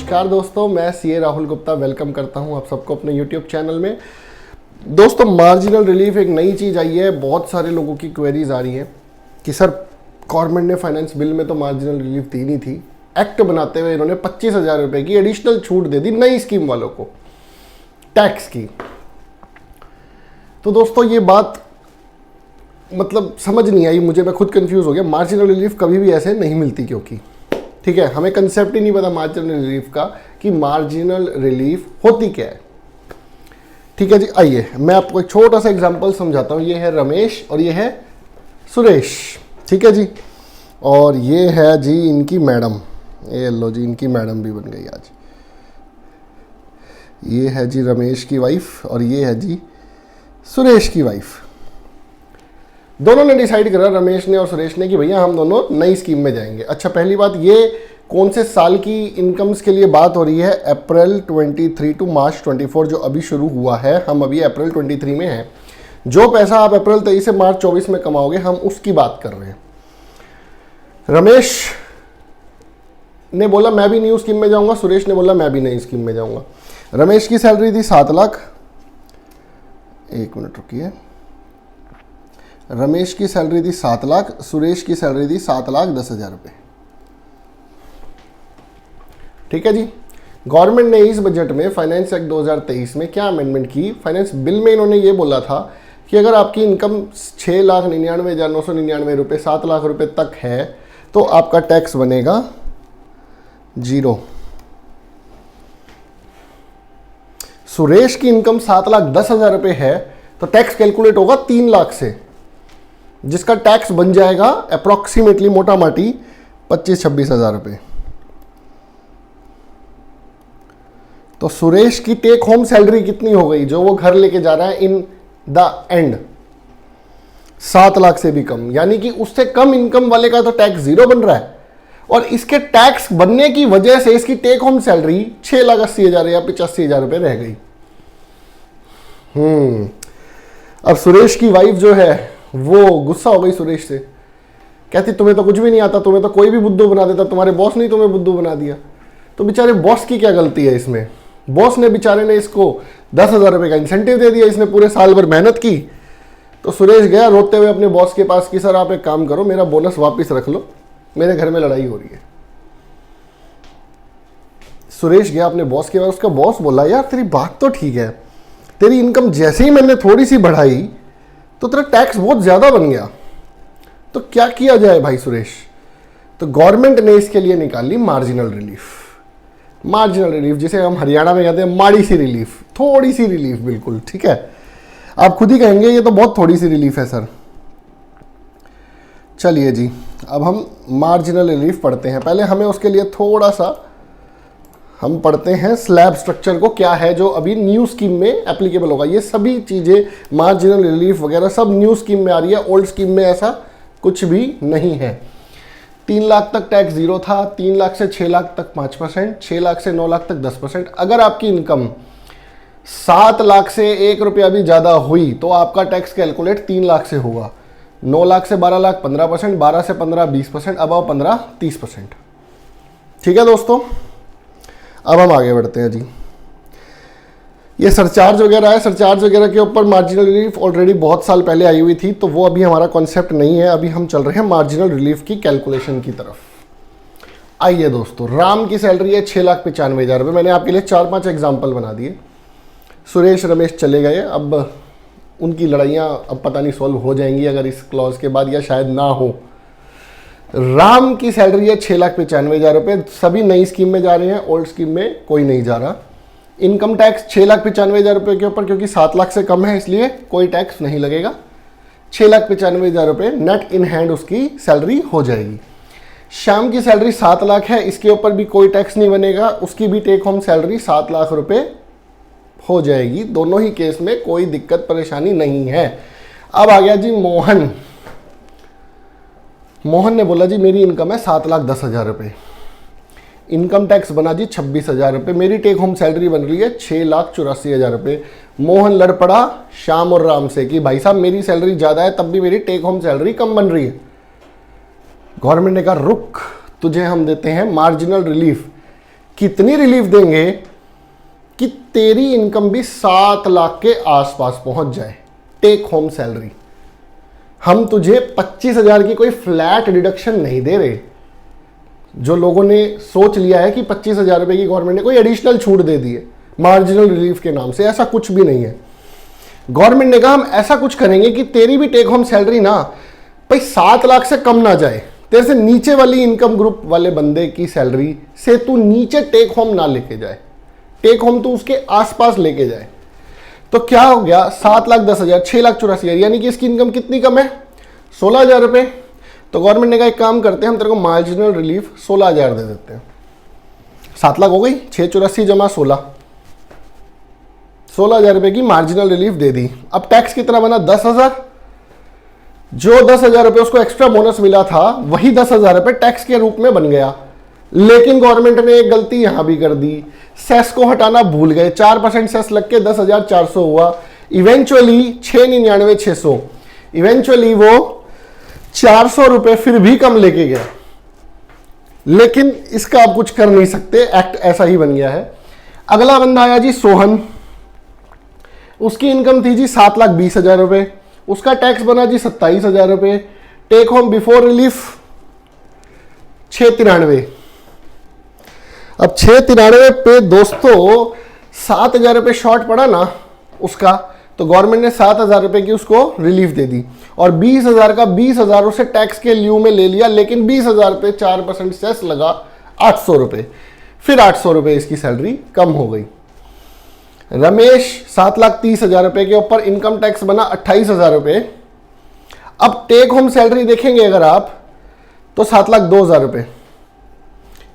नमस्कार दोस्तों, मैं सीए राहुल गुप्ता वेलकम करता हूं आप सबको अपने यूट्यूब चैनल में। दोस्तों, मार्जिनल रिलीफ एक नई चीज़ आई है। बहुत सारे लोगों की क्वेरीज आ रही हैं कि सर गवर्नमेंट ने फाइनेंस बिल में तो मार्जिनल रिलीफ दी नहीं थी, एक्ट बनाते हुए इन्होंने 25,000 रुपये की एडिशनल छूट दे दी नई स्कीम वालों को टैक्स की। तो दोस्तों ये बात मतलब समझ नहीं आई मुझे, मैं खुद कंफ्यूज हो गया। मार्जिनल रिलीफ कभी भी ऐसे नहीं मिलती, क्योंकि ठीक है हमें कंसेप्ट ही नहीं पता मार्जिनल रिलीफ का कि मार्जिनल रिलीफ होती क्या है। ठीक है जी, आइए मैं आपको एक छोटा सा एग्जांपल समझाता हूँ। ये है रमेश और ये है सुरेश, ठीक है जी। और ये है जी इनकी मैडम, ये लो जी इनकी मैडम भी बन गई आज। ये है जी रमेश की वाइफ और ये है जी सुरेश की वाइफ। दोनों ने डिसाइड करा, रमेश ने और सुरेश ने, कि भैया हम दोनों नई स्कीम में जाएंगे। अच्छा, पहली बात, ये कौन से साल की इनकम्स के लिए बात हो रही है? अप्रैल 23 टू मार्च 24 जो अभी शुरू हुआ है। हम अभी अप्रैल 23 में हैं। जो पैसा आप अप्रैल 23 से मार्च 24 में कमाओगे, हम उसकी बात कर रहे हैं। रमेश ने बोला मैं भी न्यू स्कीम में जाऊंगा, सुरेश ने बोला मैं भी नई स्कीम में जाऊंगा। रमेश की सैलरी थी 7 लाख, एक मिनट रुकिए। रमेश की सैलरी थी 7 लाख, सुरेश की सैलरी थी 7,10,000 रुपये। ठीक है जी। गवर्नमेंट ने इस बजट में फाइनेंस एक्ट 2023 में क्या अमेंडमेंट की? फाइनेंस बिल में इन्होंने ये बोला था कि अगर आपकी इनकम 6,99,999 रुपये 7 लाख रुपए तक है तो आपका टैक्स बनेगा 0। सुरेश की इनकम 7,10,000 रुपये है तो टैक्स कैलकुलेट होगा 3 लाख से, जिसका टैक्स बन जाएगा अप्रोक्सीमेटली मोटा माटी 25-26 हज़ार रुपये। तो सुरेश की टेक होम सैलरी कितनी हो गई जो वो घर लेके जा रहा है इन द एंड? 7 लाख से भी कम, यानी कि उससे कम इनकम वाले का तो टैक्स 0 बन रहा है। और इसके टैक्स बनने की वजह से इसकी टेक होम सैलरी 6,80,000 या 85,000 रुपये रह गई। अब सुरेश की वाइफ जो है वो गुस्सा हो गई सुरेश से, कहती तुम्हें तो कुछ भी नहीं आता, तुम्हें तो कोई भी बुद्धू बना देता, तुम्हारे बॉस ने तुम्हें बुद्धू बना दिया। तो बेचारे बॉस की क्या गलती है इसमें? बॉस ने बेचारे ने इसको 10,000 रुपये का इंसेंटिव दे दिया, इसने पूरे साल भर मेहनत की। तो सुरेश गया रोते हुए अपने बॉस के पास कि सर आप एक काम करो, मेरा बोनस वापस रख लो, मेरे घर में लड़ाई हो रही है। सुरेश गया अपने बॉस के पास, उसका बॉस बोला यार तेरी बात तो ठीक है, तेरी इनकम जैसे ही मैंने थोड़ी सी बढ़ाई तो तेरा टैक्स बहुत ज्यादा बन गया, तो क्या किया जाए भाई सुरेश? तो गवर्नमेंट ने इसके लिए निकाली मार्जिनल रिलीफ। मार्जिनल रिलीफ जिसे हम हरियाणा में कहते हैं माड़ी सी रिलीफ, थोड़ी सी रिलीफ, बिल्कुल ठीक है। आप खुद ही कहेंगे ये तो बहुत थोड़ी सी रिलीफ है सर। चलिए जी, अब हम मार्जिनल रिलीफ पढ़ते हैं। पहले हमें उसके लिए थोड़ा सा हम पढ़ते हैं स्लैब स्ट्रक्चर को, क्या है जो अभी न्यू स्कीम में एप्लीकेबल होगा। ये सभी चीज़ें मार्जिनल रिलीफ वगैरह सब न्यू स्कीम में आ रही है, ओल्ड स्कीम में ऐसा कुछ भी नहीं है। 3 लाख तक टैक्स 0 था, 3 लाख से 6 लाख तक 5%, 6 लाख से 9 लाख तक 10%। अगर आपकी इनकम 7 लाख से 1 रुपया भी ज़्यादा हुई तो आपका टैक्स कैलकुलेट 3 लाख से होगा। 9 लाख से 12 लाख 15%, 12 से 15 20%, अबव 15 30%। ठीक है दोस्तों, अब हम आगे बढ़ते हैं जी। ये सरचार्ज वगैरह है, सरचार्ज वगैरह के ऊपर मार्जिनल रिलीफ ऑलरेडी बहुत साल पहले आई हुई थी, तो वो अभी हमारा कॉन्सेप्ट नहीं है। अभी हम चल रहे हैं मार्जिनल रिलीफ की कैलकुलेशन की तरफ। आइए दोस्तों, राम की सैलरी है 6,95,000 रुपये। मैंने आपके लिए 4-5 एग्जाम्पल बना दिए। सुरेश रमेश चले गए, अब उनकी लड़ाइयाँ अब पता नहीं सॉल्व हो जाएंगी अगर इस क्लॉज के बाद, या शायद ना हो। राम की सैलरी है 6,95,000 रुपये। सभी नई स्कीम में जा रहे हैं, ओल्ड स्कीम में कोई नहीं जा रहा। इनकम टैक्स 6,95,000 रुपये के ऊपर, क्योंकि 7 लाख से कम है इसलिए कोई टैक्स नहीं लगेगा। 6,95,000 रुपये नेट इन हैंड उसकी सैलरी हो जाएगी। श्याम की सैलरी 7 लाख है, इसके ऊपर भी कोई टैक्स नहीं बनेगा, उसकी भी टेक होम सैलरी 7 लाख रुपये हो जाएगी। दोनों ही केस में कोई दिक्कत परेशानी नहीं है। अब आ गया जी मोहन। मोहन ने बोला जी मेरी इनकम है 7,10,000 रुपये, इनकम टैक्स बना जी 26,000 रुपये, मेरी टेक होम सैलरी बन रही है 6,84,000 रुपये। मोहन लड़ पड़ा श्याम और राम से कि भाई साहब मेरी सैलरी ज़्यादा है तब भी मेरी टेक होम सैलरी कम बन रही है। गवर्नमेंट ने कहा रुक, तुझे हम देते हैं मार्जिनल रिलीफ, कितनी रिलीफ देंगे कि तेरी इनकम भी 7 लाख के आसपास पहुंच जाए, टेक होम सैलरी। हम तुझे 25,000 की कोई फ्लैट डिडक्शन नहीं दे रहे। जो लोगों ने सोच लिया है कि 25,000 रुपए की गवर्नमेंट ने कोई एडिशनल छूट दे दी है मार्जिनल रिलीफ के नाम से, ऐसा कुछ भी नहीं है। गवर्नमेंट ने कहा हम ऐसा कुछ करेंगे कि तेरी भी टेक होम सैलरी ना भाई 7 लाख से कम ना जाए, तेरे से नीचे वाली इनकम ग्रुप वाले बंदे की सैलरी से तू नीचे टेक होम ना लेके जाए, टेक होम तू उसके आसपास लेके जाए। तो क्या हो गया, 7,10,000, 6,84,000, यानी कि इसकी इनकम कितनी कम है, 16,000 रुपए। तो गवर्नमेंट ने कहा एक काम करते हैं, हम तेरे को मार्जिनल रिलीफ 16,000 दे देते हैं। 7 लाख हो गई, 684 जमा 16,000 रुपए की मार्जिनल रिलीफ दे दी। अब टैक्स कितना बना, 10,000। जो 10,000 रुपए उसको एक्स्ट्रा बोनस मिला था वही 10,000 रुपए टैक्स के रूप में बन गया। लेकिन गवर्नमेंट ने एक गलती यहां भी कर दी, सेस को हटाना भूल गए। 4% सेस लग के 10,400 हुआ, इवेंचुअली 6,99,600, इवेंचुअली वो 400 रुपए फिर भी कम लेके गया। लेकिन इसका आप कुछ कर नहीं सकते, एक्ट ऐसा ही बन गया है। अगला बंदा आया जी सोहन, उसकी इनकम थी जी 7,20,000 रुपए, उसका टैक्स बना जी 27,000 रुपए, टेक होम बिफोर रिलीफ 693। अब 693 पे दोस्तों 7,000 रुपए शॉर्ट पड़ा ना उसका, तो गवर्नमेंट ने 7,000 रुपए की उसको रिलीफ दे दी और 20,000 का 20,000 उसे टैक्स के ल्यू में ले लिया। लेकिन 20,000 पे 4% सेस लगा, 800 रुपए, फिर 800 रुपए इसकी सैलरी कम हो गई। रमेश 7,30,000 रुपए के ऊपर इनकम टैक्स बना 28,000 रुपए। अब टेक होम सैलरी देखेंगे अगर आप तो 7,02,000 रुपए,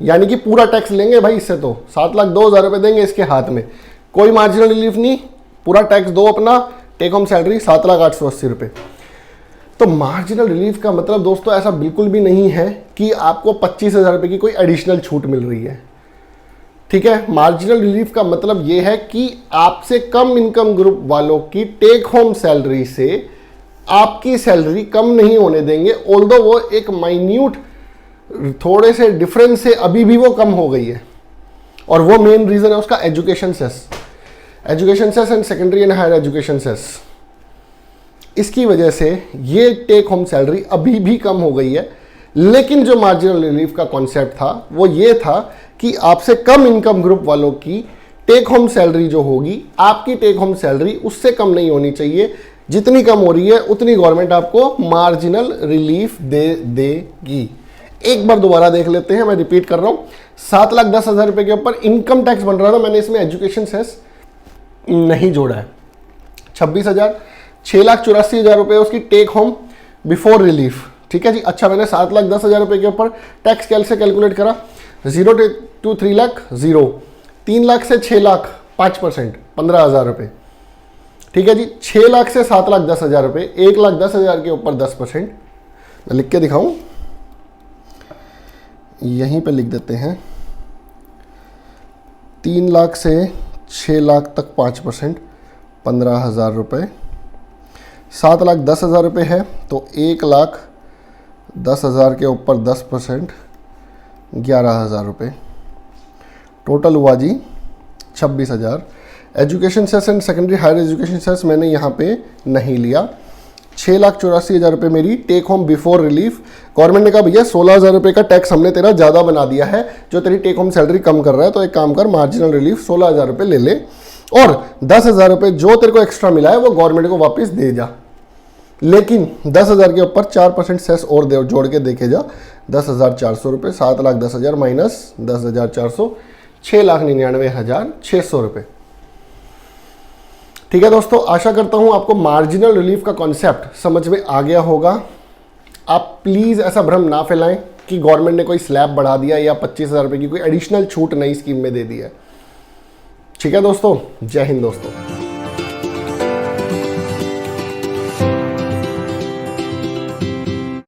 यानी कि पूरा टैक्स लेंगे भाई इससे, तो 7,02,000 रुपए देंगे इसके हाथ में, कोई मार्जिनल रिलीफ नहीं, पूरा टैक्स दो अपना, टेक होम सैलरी 7,880 रुपए। तो मार्जिनल रिलीफ का मतलब दोस्तों ऐसा बिल्कुल भी नहीं है कि आपको 25,000 रुपए की कोई एडिशनल छूट मिल रही है, ठीक है। मार्जिनल रिलीफ का मतलब यह है कि आपसे कम इनकम ग्रुप वालों की टेक होम सैलरी से आपकी सैलरी कम नहीं होने देंगे, ऑल्दो वो एक माइन्यूट थोड़े से डिफरेंस से अभी भी वो कम हो गई है। और वो मेन रीजन है उसका education cess, education cess and secondary and higher education cess. इसकी वजह से ये टेक होम सैलरी अभी भी कम हो गई है। लेकिन जो मार्जिनल रिलीफ का कॉन्सेप्ट था वो ये था कि आपसे कम इनकम ग्रुप वालों की टेक होम सैलरी जो होगी, आपकी टेक होम सैलरी उससे कम नहीं होनी चाहिए। जितनी कम हो रही है उतनी गवर्नमेंट आपको मार्जिनल रिलीफ दे देगी। एक बार दोबारा देख लेते हैं, मैं रिपीट कर रहा हूं। 7,10,000 रुपए के ऊपर इनकम टैक्स बन रहा था, मैंने इसमें एजुकेशन सेस नहीं जोड़ा है। 26,000, 6,84,000 रुपए उसकी टेक होम बिफोर रिलीफ, ठीक है जी। अच्छा, मैंने 7,10,000 रुपए के ऊपर टैक्स कैसे कैलकुलेट करा, 0 to 3 लाख 0, 3 लाख से 6 लाख 5%, 15,000 रुपए, ठीक है जी। 6 लाख से 7,10,000 रुपए, 1,10,000 के ऊपर 10%। मैं लिख के दिखाऊं, यहीं पे लिख देते हैं, 3 लाख से 6 लाख तक 5%, 15,000 रुपये। 7,10,000 रुपये है तो 1,10,000 के ऊपर 10%, 11,000 रुपये। टोटल हुआ जी 26,000। Education cess and secondary higher education cess मैंने यहाँ पे नहीं लिया। 6,84,000 रुपये मेरी take home before relief. Government ने कहा भैया 16,000 रुपये का टैक्स हमने तेरा ज़्यादा बना दिया है, जो तेरी टेक होम सैलरी कम कर रहा है, तो एक काम कर, मार्जिनल रिलीफ 16,000 रुपये ले ले और 10,000 रुपये जो तेरे को एक्स्ट्रा मिला है वो गवर्नमेंट को वापस दे जा। लेकिन 10,000 के ऊपर 4% सेस और दे, जोड़ के देखे जा, 10,400 रुपये। 7,10,000 माइनस 10,400, 6,99,600 रुपये। ठीक है दोस्तों, आशा करता हूं आपको मार्जिनल रिलीफ का कॉन्सेप्ट समझ में आ गया होगा। आप प्लीज़ ऐसा भ्रम ना फैलाएं कि गवर्नमेंट ने कोई स्लैब बढ़ा दिया या 25,000 रुपये की कोई एडिशनल छूट नई स्कीम में दे दी है। ठीक है दोस्तों, जय हिंद दोस्तों।